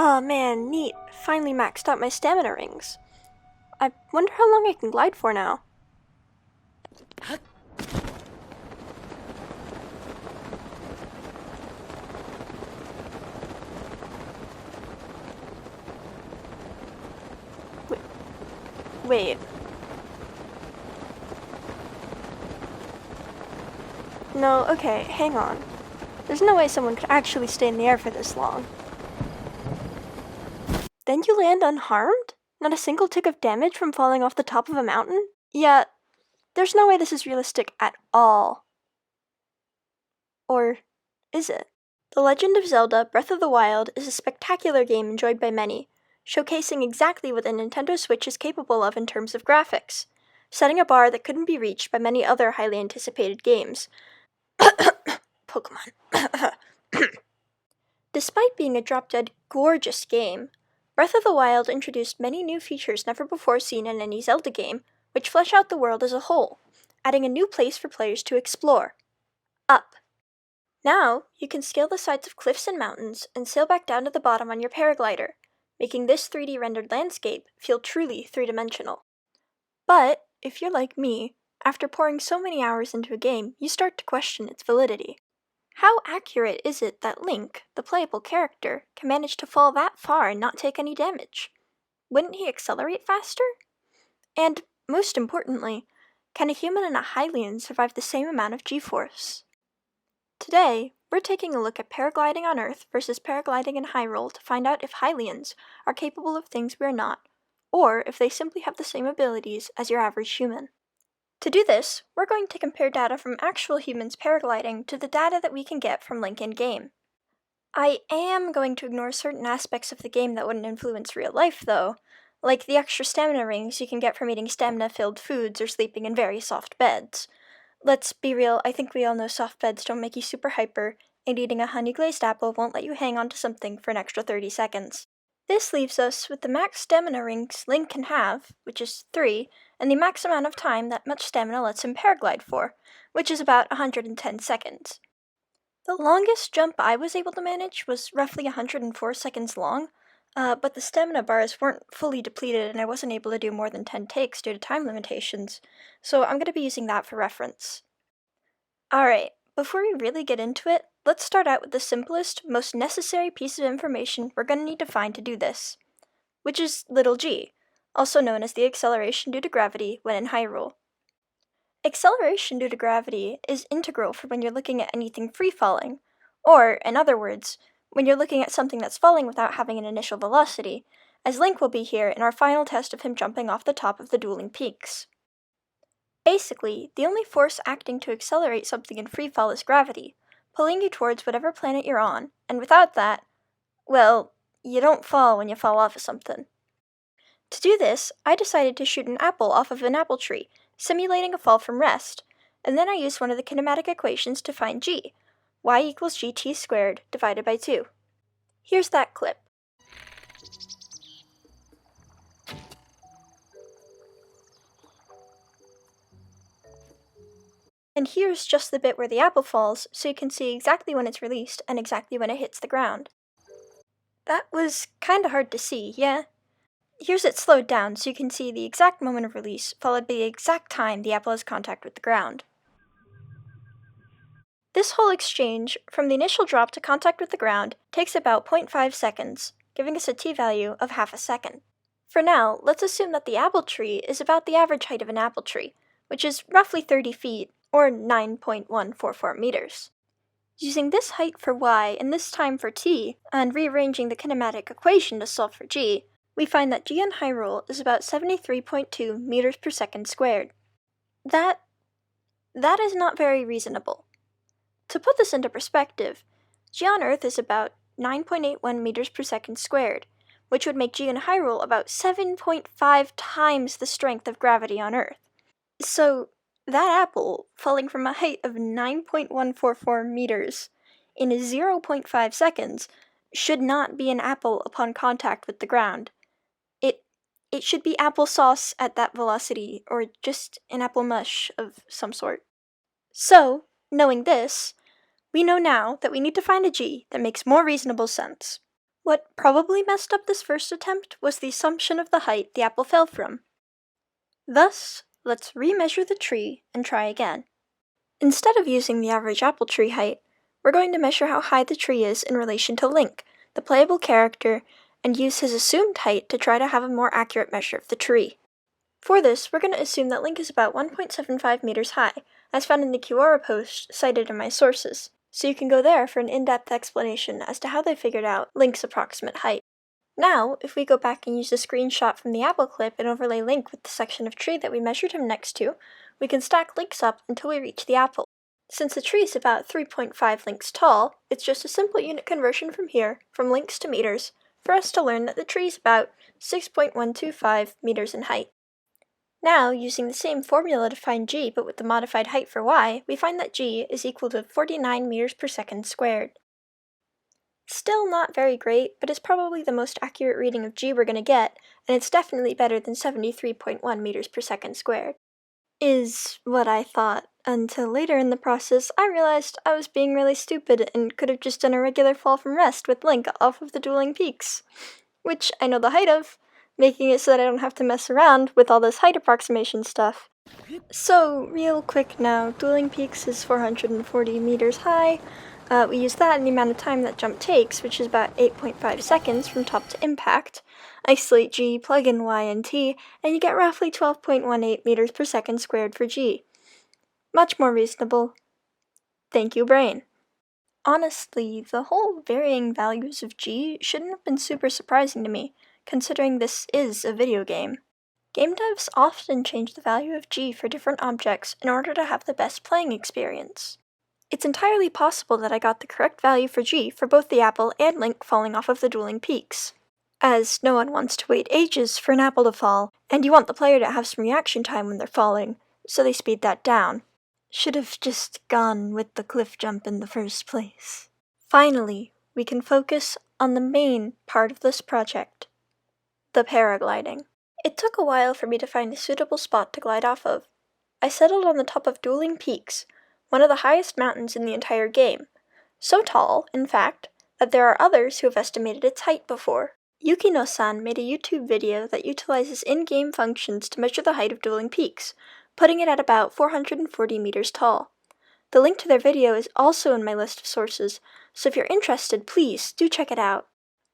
Aw man, neat. Finally maxed out my stamina rings. I wonder how long I can glide for now. Wait. No, okay, hang on. There's no way someone could actually stay in the air for this long. Then you land unharmed? Not a single tick of damage from falling off the top of a mountain? Yeah, there's no way this is realistic at all. Or is it? The Legend of Zelda Breath of the Wild is a spectacular game enjoyed by many, showcasing exactly what the Nintendo Switch is capable of in terms of graphics, setting a bar that couldn't be reached by many other highly anticipated games. Pokemon. Despite being a drop-dead gorgeous game, Breath of the Wild introduced many new features never before seen in any Zelda game, which flesh out the world as a whole, adding a new place for players to explore. Up. Now, you can scale the sides of cliffs and mountains and sail back down to the bottom on your paraglider, making this 3D rendered landscape feel truly three-dimensional. But, if you're like me, after pouring so many hours into a game, you start to question its validity. How accurate is it that Link, the playable character, can manage to fall that far and not take any damage? Wouldn't he accelerate faster? And, most importantly, can a human and a Hylian survive the same amount of G-force? Today, we're taking a look at paragliding on Earth versus paragliding in Hyrule to find out if Hylians are capable of things we're not, or if they simply have the same abilities as your average human. To do this, we're going to compare data from actual humans paragliding to the data that we can get from Link in-game. I am going to ignore certain aspects of the game that wouldn't influence real life, though, like the extra stamina rings you can get from eating stamina-filled foods or sleeping in very soft beds. Let's be real, I think we all know soft beds don't make you super hyper, and eating a honey-glazed apple won't let you hang on to something for an extra 30 seconds. This leaves us with the max stamina rings Link can have, which is 3, and the max amount of time that much stamina lets him paraglide for, which is about 110 seconds. The longest jump I was able to manage was roughly 104 seconds long, but the stamina bars weren't fully depleted and I wasn't able to do more than 10 takes due to time limitations, so I'm going to be using that for reference. Alright, before we really get into it, let's start out with the simplest, most necessary piece of information we're going to need to find to do this, which is little g, also known as the acceleration due to gravity when in Hyrule. Acceleration due to gravity is integral for when you're looking at anything free-falling, or, in other words, when you're looking at something that's falling without having an initial velocity, as Link will be here in our final test of him jumping off the top of the dueling peaks. Basically, the only force acting to accelerate something in freefall is gravity, pulling you towards whatever planet you're on, and without that, well, you don't fall when you fall off of something. To do this, I decided to shoot an apple off of an apple tree, simulating a fall from rest, and then I used one of the kinematic equations to find g, y equals gt squared divided by 2. Here's that clip. And here's just the bit where the apple falls, so you can see exactly when it's released and exactly when it hits the ground. That was kinda hard to see, yeah? Here's it slowed down so you can see the exact moment of release, followed by the exact time the apple has contact with the ground. This whole exchange, from the initial drop to contact with the ground, takes about 0.5 seconds, giving us a t-value of half a second. For now, let's assume that the apple tree is about the average height of an apple tree, which is roughly 30 feet, or 9.144 meters. Using this height for y and this time for t, and rearranging the kinematic equation to solve for g, we find that g in Hyrule is about 73.2 meters per second squared. That is not very reasonable. To put this into perspective, g on Earth is about 9.81 meters per second squared, which would make g in Hyrule about 7.5 times the strength of gravity on Earth. So, that apple, falling from a height of 9.144 meters in 0.5 seconds, should not be an apple upon contact with the ground. It should be applesauce at that velocity, or just an apple mush of some sort. So, knowing this, we know now that we need to find a g that makes more reasonable sense. What probably messed up this first attempt was the assumption of the height the apple fell from. Thus, let's remeasure the tree and try again. Instead of using the average apple tree height, we're going to measure how high the tree is in relation to Link, the playable character, and use his assumed height to try to have a more accurate measure of the tree. For this, we're going to assume that Link is about 1.75 meters high, as found in the Quora post cited in my sources, so you can go there for an in-depth explanation as to how they figured out Link's approximate height. Now, if we go back and use a screenshot from the apple clip and overlay Link with the section of tree that we measured him next to, we can stack links up until we reach the apple. Since the tree is about 3.5 links tall, it's just a simple unit conversion from here, from links to meters, for us to learn that the tree is about 6.125 meters in height. Now, using the same formula to find g but with the modified height for y, we find that g is equal to 49 meters per second squared. Still not very great, but it's probably the most accurate reading of g we're going to get, and it's definitely better than 73.1 meters per second squared. Is what I thought, until later in the process I realized I was being really stupid and could have just done a regular fall from rest with Link off of the dueling peaks, which I know the height of, making it so that I don't have to mess around with all this height approximation stuff. So, real quick now, dueling peaks is 440 meters high. We use that in the amount of time that jump takes, which is about 8.5 seconds from top to impact. Isolate g, plug in y and t, and you get roughly 12.18 meters per second squared for g. Much more reasonable. Thank you, brain. Honestly, the whole varying values of g shouldn't have been super surprising to me, considering this is a video game. Game devs often change the value of g for different objects in order to have the best playing experience. It's entirely possible that I got the correct value for g for both the apple and Link falling off of the dueling peaks. As no one wants to wait ages for an apple to fall, and you want the player to have some reaction time when they're falling, so they speed that down. Should have just gone with the cliff jump in the first place. Finally, we can focus on the main part of this project, the paragliding. It took a while for me to find a suitable spot to glide off of. I settled on the top of Dueling Peaks, one of the highest mountains in the entire game. So tall, in fact, that there are others who have estimated its height before. Yukino-san made a YouTube video that utilizes in-game functions to measure the height of Dueling Peaks, putting it at about 440 meters tall. The link to their video is also in my list of sources, so if you're interested, please do check it out.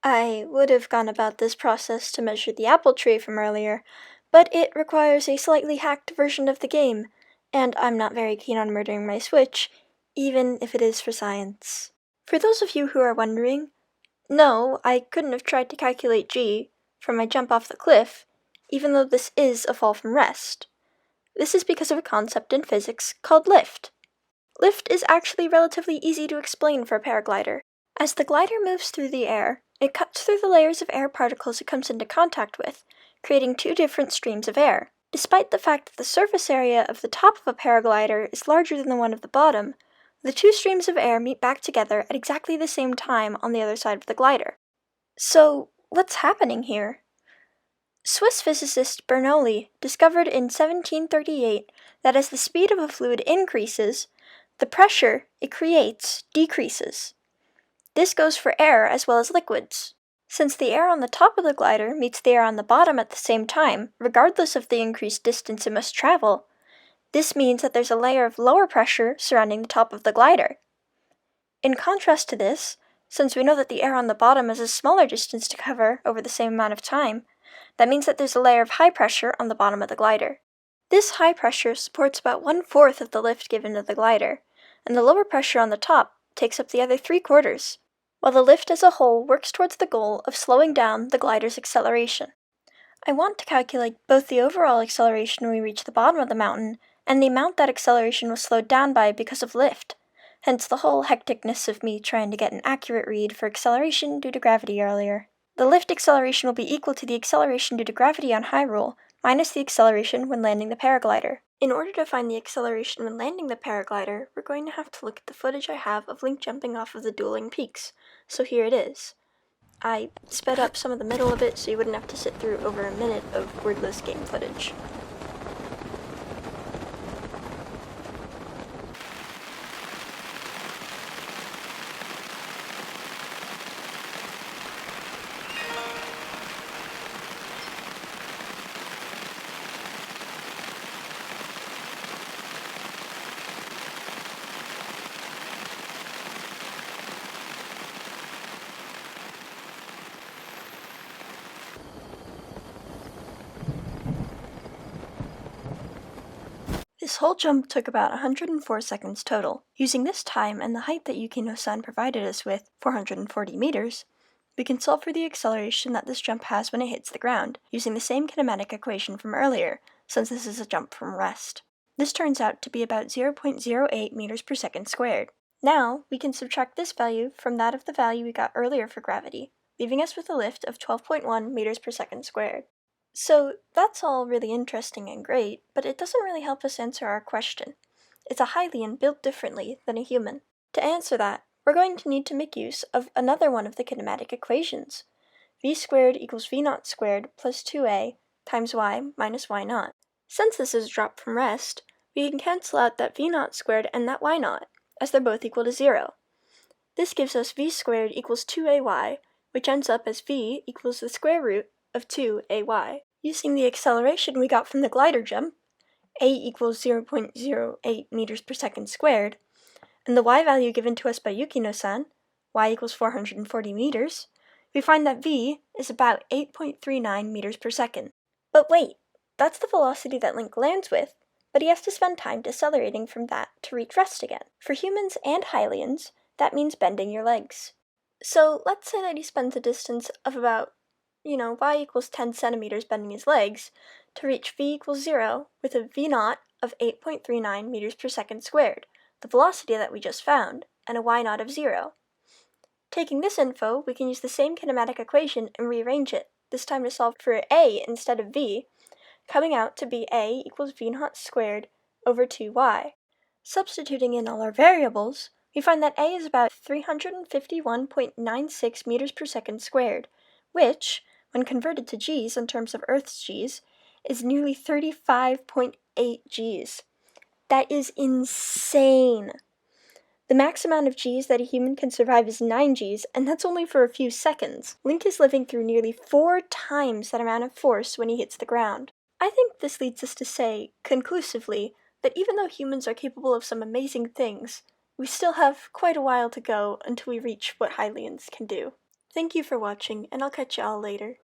I would have gone about this process to measure the apple tree from earlier, but it requires a slightly hacked version of the game, and I'm not very keen on murdering my Switch, even if it is for science. For those of you who are wondering, no, I couldn't have tried to calculate g from my jump off the cliff, even though this is a fall from rest. This is because of a concept in physics called lift. Lift is actually relatively easy to explain for a paraglider. As the glider moves through the air, it cuts through the layers of air particles it comes into contact with, creating two different streams of air. Despite the fact that the surface area of the top of a paraglider is larger than the one of the bottom, the two streams of air meet back together at exactly the same time on the other side of the glider. So, what's happening here? Swiss physicist Bernoulli discovered in 1738 that as the speed of a fluid increases, the pressure it creates decreases. This goes for air as well as liquids. Since the air on the top of the glider meets the air on the bottom at the same time, regardless of the increased distance it must travel, this means that there's a layer of lower pressure surrounding the top of the glider. In contrast to this, since we know that the air on the bottom has a smaller distance to cover over the same amount of time, that means that there's a layer of high pressure on the bottom of the glider. This high pressure supports about 1/4 of the lift given to the glider, and the lower pressure on the top takes up the other 3/4, while the lift as a whole works towards the goal of slowing down the glider's acceleration. I want to calculate both the overall acceleration when we reach the bottom of the mountain and the amount that acceleration was slowed down by because of lift, hence the whole hecticness of me trying to get an accurate read for acceleration due to gravity earlier. The lift acceleration will be equal to the acceleration due to gravity on Hyrule, minus the acceleration when landing the paraglider. In order to find the acceleration when landing the paraglider, we're going to have to look at the footage I have of Link jumping off of the dueling peaks. So here it is. I sped up some of the middle of it so you wouldn't have to sit through over a minute of wordless game footage. This whole jump took about 104 seconds total. Using this time and the height that Yukino-san provided us with, 440 meters, we can solve for the acceleration that this jump has when it hits the ground, using the same kinematic equation from earlier, since this is a jump from rest. This turns out to be about 0.08 meters per second squared. Now, we can subtract this value from that of the value we got earlier for gravity, leaving us with a lift of 12.1 meters per second squared. So, that's all really interesting and great, but it doesn't really help us answer our question. Is a Hylian built differently than a human? To answer that, we're going to need to make use of another one of the kinematic equations. V squared equals V naught squared plus 2a times y minus y naught. Since this is a drop from rest, we can cancel out that V naught squared and that y naught, as they're both equal to 0. This gives us V squared equals 2ay, which ends up as V equals the square root of 2ay. Using the acceleration we got from the glider jump, a equals 0.08 meters per second squared, and the y value given to us by Yukino-san, y equals 440 meters, we find that v is about 8.39 meters per second. But wait, that's the velocity that Link lands with, but he has to spend time decelerating from that to reach rest again. For humans and Hylians, that means bending your legs. So let's say that he spends a distance of about y equals 10 centimeters bending his legs to reach v equals 0 with a v naught of 8.39 meters per second squared, the velocity that we just found, and a y naught of 0. Taking this info, we can use the same kinematic equation and rearrange it, this time to solve for a instead of v, coming out to be a equals v naught squared over 2y. Substituting in all our variables, we find that a is about 351.96 meters per second squared, which, when converted to g's in terms of Earth's g's, is nearly 35.8 g's. That is insane! The max amount of g's that a human can survive is 9 g's, and that's only for a few seconds. Link is living through nearly 4 times that amount of force when he hits the ground. I think this leads us to say, conclusively, that even though humans are capable of some amazing things, we still have quite a while to go until we reach what Hylians can do. Thank you for watching, and I'll catch you all later.